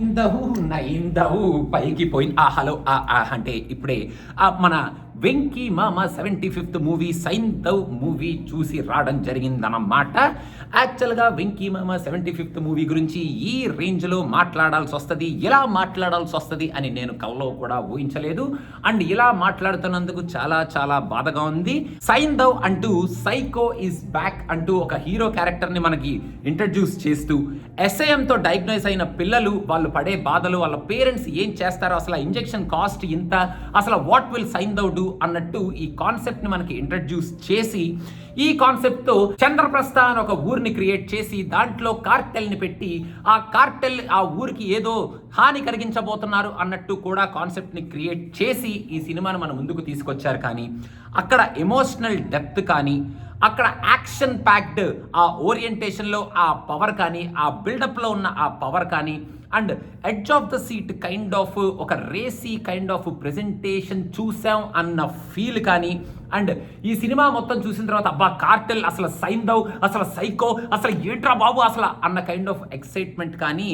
ఇందహు నైందహు పైకి పోయి హలో అంటే ఇప్పుడే మన వెంకీ మామ 75th మూవీ సైందవ్ మూవీ చూసి రావడం జరిగిందన్నమాట. యాక్చువల్గా వెంకీ మామ 75th మూవీ గురించి ఈ రేంజ్లో మాట్లాడాల్సి వస్తుంది, ఇలా మాట్లాడాల్సి వస్తుంది అని నేను కల్లో కూడా ఊహించలేదు. అండ్ ఇలా మాట్లాడుతున్నందుకు చాలా చాలా బాధగా ఉంది. సైందవ్ అంటూ సైకో ఈజ్ బ్యాక్ అంటూ ఒక హీరో క్యారెక్టర్ని మనకి ఇంట్రడ్యూస్ చేస్తూ ఎస్ఐఎంతో డయాగ్నోస్ అయిన పిల్లలు వాళ్ళు పడే బాధలు, వాళ్ళ పేరెంట్స్ ఏం చేస్తారో, అసలు ఇంజెక్షన్ కాస్ట్ ఇంత, అసలు వాట్ విల్ సైందవ్ డూ అన్నట్టు ఈ కాన్సెప్ట్ ని మనకి ఇంట్రడ్యూస్ చేసి, ఈ కాన్సెప్ట్ తో చంద్రప్రస్థ అని ఒక ఊరిని క్రియేట్ చేసి దాంట్లో కార్టెల్ ని పెట్టి ఆ కార్టెల్ ఆ ఊరికి ఏదో హాని కలిగించబోతున్నారు అన్నట్టు కూడా కాన్సెప్ట్ ని క్రియేట్ చేసి ఈ సినిమాను మన ముందుకు తీసుకొచ్చారు. కానీ అక్కడ ఎమోషనల్ డెప్త్ కానీ, అక్కడ యాక్షన్ ప్యాక్డ్ ఆ ఓరియంటేషన్లో ఆ పవర్ కానీ, ఆ బిల్డప్లో ఉన్న ఆ పవర్ కానీ, and edge of the seat kind of ఒక రేసీ కైండ్ ఆఫ్ ప్రెజెంటేషన్ చూసాం అన్న ఫీల్ కానీ, అండ్ ఈ సినిమా మొత్తం చూసిన తర్వాత అబ్బా కార్టెల్ అసలు సైందవ్ అసలు సైకో అసలు ఏంట్రా బాబు అసలు అన్న కైండ్ ఆఫ్ ఎక్సైట్మెంట్ కానీ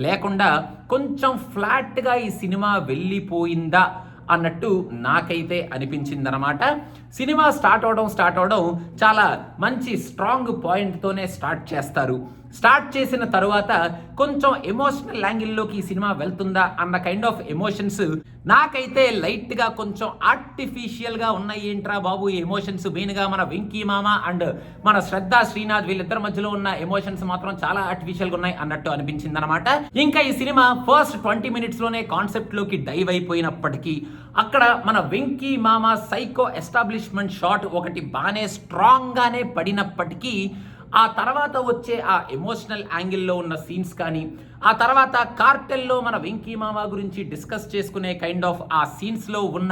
లేకుండా కొంచెం ఫ్లాట్గా ఈ సినిమా వెళ్ళిపోయిందా అన్నట్టు నాకైతే అనిపించిందనమాట. సినిమా స్టార్ట్ అవడం చాలా మంచి స్ట్రాంగ్ పాయింట్తోనే స్టార్ట్ చేస్తారు. స్టార్ట్ చేసిన తర్వాత కొంచెం ఎమోషనల్ యాంగిల్లోకి ఈ సినిమా వెళ్తుందా అన్న కైండ్ ఆఫ్ ఎమోషన్స్ నాకైతే లైట్గా కొంచెం ఆర్టిఫిషియల్గా ఉన్నాయి. ఏంట్రా బాబు ఈ ఎమోషన్స్, మెయిన్గా మన వెంకీ మామ అండ్ మన శ్రద్ధ శ్రీనాథ్ వీళ్ళిద్దరి మధ్యలో ఉన్న ఎమోషన్స్ మాత్రం చాలా ఆర్టిఫిషియల్గా ఉన్నాయి అన్నట్టు అనిపించింది అనమాట. ఇంకా ఈ సినిమా ఫస్ట్ 20 minutesలోనే కాన్సెప్ట్లోకి డైవ్ అయిపోయినప్పటికీ అక్కడ మన వెంకీ మామ సైకో ఎస్టాబ్లిష్మెంట్ షాట్ ఒకటి బాగానే స్ట్రాంగ్గానే పడినప్పటికీ ఆ తర్వాత వచ్చే ఆ ఎమోషనల్ యాంగిల్లో ఉన్న సీన్స్ కానీ, ఆ తర్వాత కార్టెల్లో మన వెంకీ మామ గురించి డిస్కస్ చేసుకునే కైండ్ ఆఫ్ ఆ సీన్స్లో ఉన్న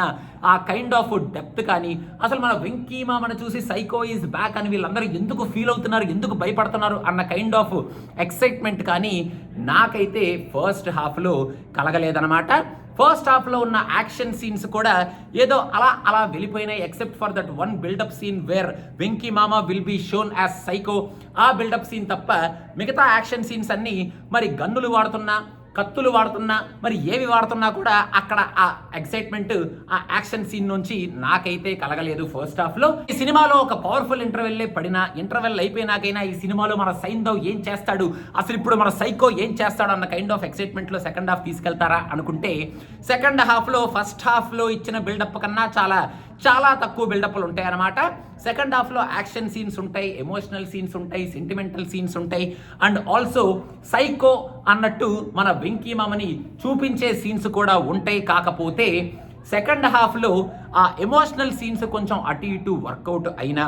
ఆ కైండ్ ఆఫ్ డెప్త్ కానీ, అసలు మన వెంకీ మామను చూసి సైకో ఈజ్ బ్యాక్ అని వీళ్ళందరూ ఎందుకు ఫీల్ అవుతున్నారు, ఎందుకు భయపడుతున్నారు అన్న కైండ్ ఆఫ్ ఎక్సైట్మెంట్ కానీ నాకైతే ఫస్ట్ హాఫ్లో కలగలేదన్నమాట. ఫస్ట్ హాఫ్లో ఉన్న యాక్షన్ సీన్స్ కూడా ఏదో అలా వెళ్ళిపోయినాయి, except for that one buildup scene where Venky Mama will be shown as psycho. ఆ బిల్డప్ సీన్ తప్ప మిగతా యాక్షన్ సీన్స్ అన్నీ మరి గన్నులు వాడుతున్నా, కత్తులు వాడుతున్నా, మరి ఏవి వాడుతున్నా కూడా అక్కడ ఆ ఎక్సైట్మెంట్ ఆ యాక్షన్ సీన్ నుంచి నాకైతే కలగలేదు ఫస్ట్ హాఫ్ లో. ఈ సినిమాలో ఒక పవర్ఫుల్ ఇంటర్వెల్ పడినా, ఇంటర్వెల్ అయిపోయినాకైనా ఈ సినిమాలో మన సైందవ్ ఏం చేస్తాడు, అసలు ఇప్పుడు మన సైకో ఏం చేస్తాడు అన్న కైండ్ ఆఫ్ ఎక్సైట్మెంట్ లో సెకండ్ హాఫ్ తీసుకెళ్తారా అనుకుంటే, సెకండ్ హాఫ్ లో ఫస్ట్ హాఫ్ లో ఇచ్చిన బిల్డప్ కన్నా చాలా తక్కువ బిల్డప్లు ఉంటాయి అన్నమాట. సెకండ్ హాఫ్లో యాక్షన్ సీన్స్ ఉంటాయి, ఎమోషనల్ సీన్స్ ఉంటాయి, సెంటిమెంటల్ సీన్స్ ఉంటాయి, అండ్ ఆల్సో సైకో అన్నట్టు మన వెంకీ మామని చూపించే సీన్స్ కూడా ఉంటాయి. కాకపోతే సెకండ్ హాఫ్లో ఆ ఎమోషనల్ సీన్స్ కొంచెం అటు ఇటు వర్కౌట్ అయినా,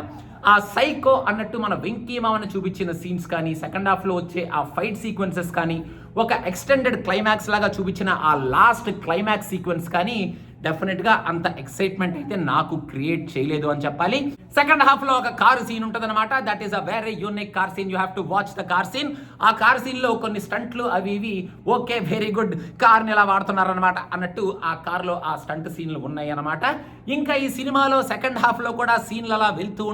ఆ సైకో అన్నట్టు మన వెంకీ మామని చూపించిన సీన్స్ కానీ, సెకండ్ హాఫ్లో వచ్చే ఆ ఫైట్ సీక్వెన్సెస్ కానీ, ఒక ఎక్స్టెండెడ్ క్లైమాక్స్ లాగా చూపించిన ఆ లాస్ట్ క్లైమాక్స్ సీక్వెన్స్ కానీ డెఫినెట్గా అంత ఎక్సైట్మెంట్ అయితే నాకు క్రియేట్ చేయలేదు అని చెప్పాలి. సెకండ్ హాఫ్ లో ఒక కార్ సీన్ ఉంటుంది అనమాట. That is a very unique car scene. You have to watch the car scene. ఆ కార్ సీన్ లో కొన్ని స్టంట్లు అవి ఇవి ఓకే వెరీ గుడ్, కార్ ని ఎలా వాడుతున్నారు అనమాట అన్నట్టు ఆ కార్ లో ఆ స్టంట్ సీన్లు ఉన్నాయి అనమాట. ఇంకా ఈ సినిమాలో సెకండ్ హాఫ్ లో కూడా సీన్లు అలా వెళ్తూ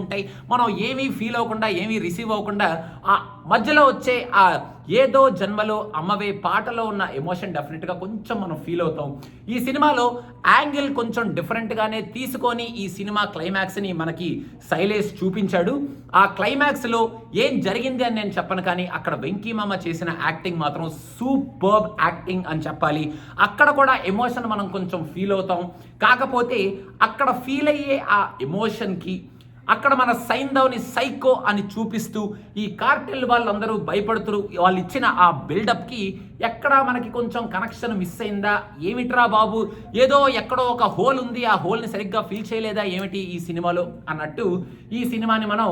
ఉంటాయి. మనం ఏమీ ఫీల్ అవ్వకుండా, ఏమీ రిసీవ్ అవ్వకుండా ఆ మధ్యలో వచ్చే ఆ ఏదో జన్మలో అమ్మవే పాటలో ఉన్న ఎమోషన్ డెఫినెట్గా కొంచెం మనం ఫీల్ అవుతాం. ఈ సినిమాలో యాంగిల్ కొంచెం డిఫరెంట్గానే తీసుకొని ఈ సినిమా క్లైమాక్స్ని మనకి శైలేష్ చూపించాడు. ఆ క్లైమాక్స్లో ఏం జరిగింది అని నేను చెప్పను, కానీ అక్కడ వెంకీ మామ చేసిన యాక్టింగ్ మాత్రం సూపర్బ్ యాక్టింగ్ అని చెప్పాలి. అక్కడ కూడా ఎమోషన్ మనం కొంచెం ఫీల్ అవుతాం. కాకపోతే అక్కడ ఫీల్ అయ్యే ఆ ఎమోషన్కి అక్కడ మన సైందవ్ని సైకో అని చూపిస్తూ ఈ కార్టెల్ వాళ్ళందరూ భయపడుతూ వాళ్ళు ఇచ్చిన ఆ బిల్డప్కి ఎక్కడ మనకి కొంచెం కనెక్షన్ మిస్ అయిందా, ఏమిట్రా బాబు ఏదో ఎక్కడో ఒక హోల్ ఉంది, ఆ హోల్ని సరిగ్గా ఫీల్ చేయలేదా ఏమిటి ఈ సినిమాలో అన్నట్టు ఈ సినిమాని మనం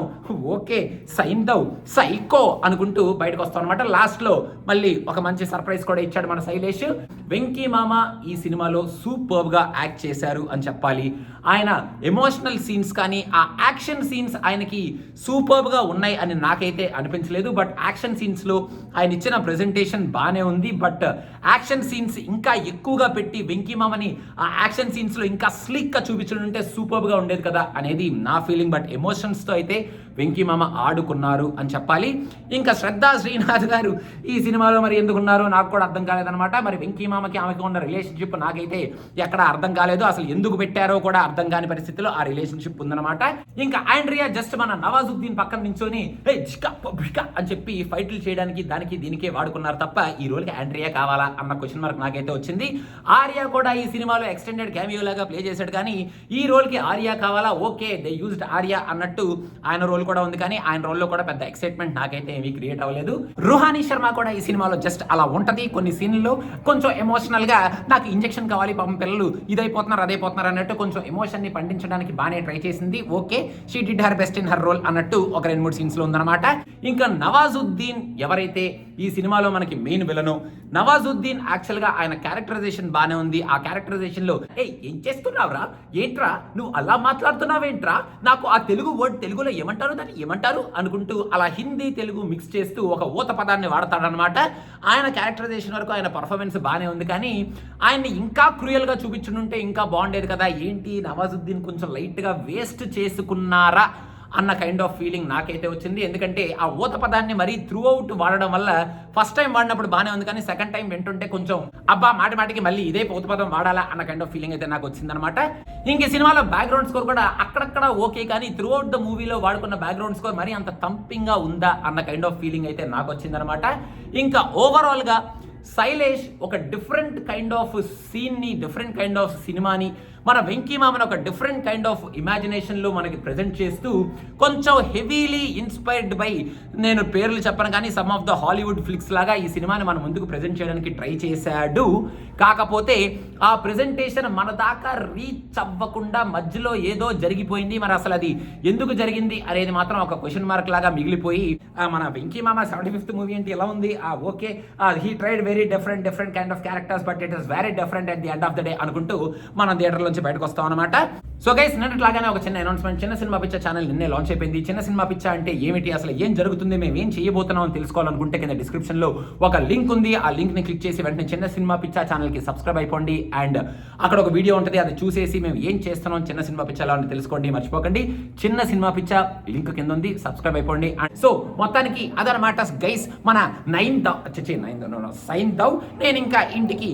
ఓకే సైందవ్ సైకో అనుకుంటూ బయటకు వస్తాం అనమాట. లాస్ట్లో మళ్ళీ ఒక మంచి సర్ప్రైజ్ కూడా ఇచ్చాడు మన శైలేష్. వెంకీ మామ ఈ సినిమాలో సూపర్గా యాక్ట్ చేశారు అని చెప్పాలి. ఆయన ఎమోషనల్ సీన్స్ కానీ, ఆ యాక్షన్ సీన్స్ ఆయనకి సూపర్గా ఉన్నాయి అని నాకైతే అనిపించలేదు. బట్ యాక్షన్ సీన్స్లో ఆయన ఇచ్చిన ప్రెజెంటేషన్ బాగానే ఉంది. బట్ యాక్షన్ సీన్స్ ఇంకా ఎక్కువగా పెట్టి వెంకీ మామని ఆ యాక్షన్ సీన్స్లో ఇంకా స్లిక్గా చూపించడం ఉంటే సూపర్గా ఉండేది కదా అనేది నా ఫీలింగ్. బట్ ఎమోషన్స్తో అయితే వెంకీ మామ ఆడుకున్నారు అని చెప్పాలి. ఇంకా శ్రద్ధా శ్రీనాథ్ గారు ఈ సినిమాలో మరి ఎందుకున్నారో నాకు కూడా అర్థం కాలేదనమాట. మరి వెంకీ మామకి ఆమెకి ఉన్న రిలేషన్షిప్ నాకైతే ఎక్కడ అర్థం కాలేదు. అసలు ఎందుకు పెట్టారో కూడా అర్థం కాని పరిస్థితిలో ఆ రిలేషన్షిప్ ఉందన్నమాట. ఇంకా ఆండ్రియా జస్ట్ మన నవాజుద్దీన్ పక్కన నించొని అని చెప్పి ఫైట్లు చేయడానికి దానికి దీనికే వాడుకున్నారు తప్ప ఈ రోల్కి ఆండ్రియా కావాలా అన్న క్వశ్చన్ మార్క్ నాకైతే వచ్చింది. ఆర్యా కూడా ఈ సినిమాలో ఎక్స్టెండెడ్ క్యామియో లాగా ప్లే చేశాడు, కానీ ఈ రోల్కి ఆర్యా కావాలా, ఓకే దే యూజ్డ్ ఆర్యా అన్నట్టు ఆయన రోల్ కూడా ఉంది, కానీ ఆయన రోల్లో కూడా పెద్ద ఎక్సైట్మెంట్ నాకైతే ఏమీ క్రియేట్ అవ్వలేదు. రుహానీ శర్మ కూడా ఈ సినిమాలో జస్ట్ అలా ఉంటది. కొన్ని సీన్లలో కొంచెం ఎమోషనల్ గా నాకు ఇంజెక్షన్ కావాలి, పాపం పిల్లలు ఇదైపోతున్నారు అదైపోతున్నారు అన్నట్టు కొంచెం ఎమోషన్ ని పండించడానికి బాగానే ట్రై చేసింది. Okay she did her best in her role అన్నట్టు ఒక 2-3 సీన్స్ లో ఉందన్నమాట. ఇంకా నవాజుద్దీన్ ఎవరైతే ఈ సినిమాలో మనకి మెయిన్ విలను, నవాజుద్దీన్ యాక్చువల్ గా ఆయన క్యారెక్టరైజేషన్ బాగానే ఉంది. ఆ క్యారెక్టరైజేషన్ లో ఏం చేస్తున్నావురా, ఏంట్రా నువ్వు అలా మాట్లాడుతున్నావేంట్రా, నాకు ఆ తెలుగు వర్డ్ తెలుగులో ఏమంటారు దాన్ని ఏమంటారు అనుకుంటూ అలా హిందీ తెలుగు మిక్స్ చేస్తూ ఒక ఊత పదాన్ని వాడతాడనమాట. ఆయన క్యారెక్టరైజేషన్ వరకు ఆయన పర్ఫార్మెన్స్ బాగానే ఉంది, కానీ ఆయన్ని ఇంకా క్రూయల్ గా చూపించుంటే ఇంకా బాగుండేది కదా. ఏంటి నవాజుద్దీన్ కొంచెం లైట్ గా వేస్ట్ చేసుకున్నారా అన్న కైండ్ ఆఫ్ ఫీలింగ్ నాకైతే వచ్చింది. ఎందుకంటే ఆ ఊత పదాన్ని మరీ త్రూ అవుట్ వాడడం వల్ల ఫస్ట్ టైం వాడినప్పుడు బాగానే ఉంది, కానీ సెకండ్ టైం వింటుంటే కొంచెం అబ్బా మాటికి మళ్ళీ ఇదే ఊత పదం వాడాలా అన్న కైండ్ ఆఫ్ ఫీలింగ్ అయితే నాకు వచ్చిందనమాట. ఇంక సినిమాలో బ్యాక్గ్రౌండ్ స్కోర్ కూడా అక్కడక్కడ ఓకే, కానీ త్రూ అవుట్ ద మూవీలో వాడుకున్న బ్యాక్గ్రౌండ్ స్కోర్ మరీ అంత థంపింగ్ గా ఉందా అన్న కైండ్ ఆఫ్ ఫీలింగ్ అయితే నాకు వచ్చిందనమాట. ఇంకా ఓవరాల్ గా శైలేష్ ఒక డిఫరెంట్ కైండ్ ఆఫ్ సీన్ని, డిఫరెంట్ కైండ్ ఆఫ్ సినిమాని, మన వెంకీ మామని ఒక డిఫరెంట్ కైండ్ ఆఫ్ ఇమాజినేషన్లో మనకి ప్రజెంట్ చేస్తూ కొంచెం హెవీలీ ఇన్స్పైర్డ్ బై, నేను పేర్లు చెప్పను కానీ సమ్ ఆఫ్ ద హాలీవుడ్ ఫ్లిక్స్ లాగా ఈ సినిమాని మన ముందుకు ప్రజెంట్ చేయడానికి ట్రై చేశాడు. కాకపోతే ఆ ప్రెజెంటేషన్ మన దాకా రీచ్ అవ్వకుండా మధ్యలో ఏదో జరిగిపోయింది. మరి అసలు అది ఎందుకు జరిగింది అనేది మాత్రం ఒక క్వశ్చన్ మార్క్ లాగా మిగిలిపోయి, మన వెంకీ మామ 75th మూవీ ఏంటి ఎలా ఉంది, okay he tried very different kind of characters but it is very different at the end of the day అనుకుంటూ మనం థియేటర్లో బయటకు వస్తాం అనమాట. సో గైస్ నిన్నట్లాగానే ఒక చిన్న అనౌన్స్మెంట్, చిన్న సినిమా పిచ్చ ఛానల్ నిన్నే లాంచ్ అయిపోయింది. చిన్న సినిమా పిచ్చ అంటే ఏమిటి, అసలు ఏం జరుగుతుంది, మేము ఏం చేయబోతున్నాం అని తెలుసుకోవాలనుకుంటే కింద డిస్క్రిప్షన్ లో ఒక లింక్ ఉంది. ఆ లింక్ ని క్లిక్ చేసి వెంటనే చిన్న సినిమా పిచ్చ ఛానల్ కి సబ్స్క్రైబ్ అయిపోండి. అండ్ అక్కడ ఒక వీడియో ఉంటుంది, అది చూసేసి మేము ఏం చేస్తున్నాం చిన్న సినిమా పిచ్చలో అని తెలుసుకోండి. మర్చిపోకండి, చిన్న సినిమా పిచ్చ లింక్ కింద ఉంది, సబ్స్క్రైబ్ అయిపోండి. అండ్ సో మొత్తానికి అదనమాట గైస్ మన సైన్ దౌ నేను ఇంకా ఇంటికి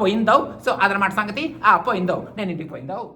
పోయిందావు. సో అదనమాట సంగతి, పోయిందావు నేను ఇంటికి పోయిందావు.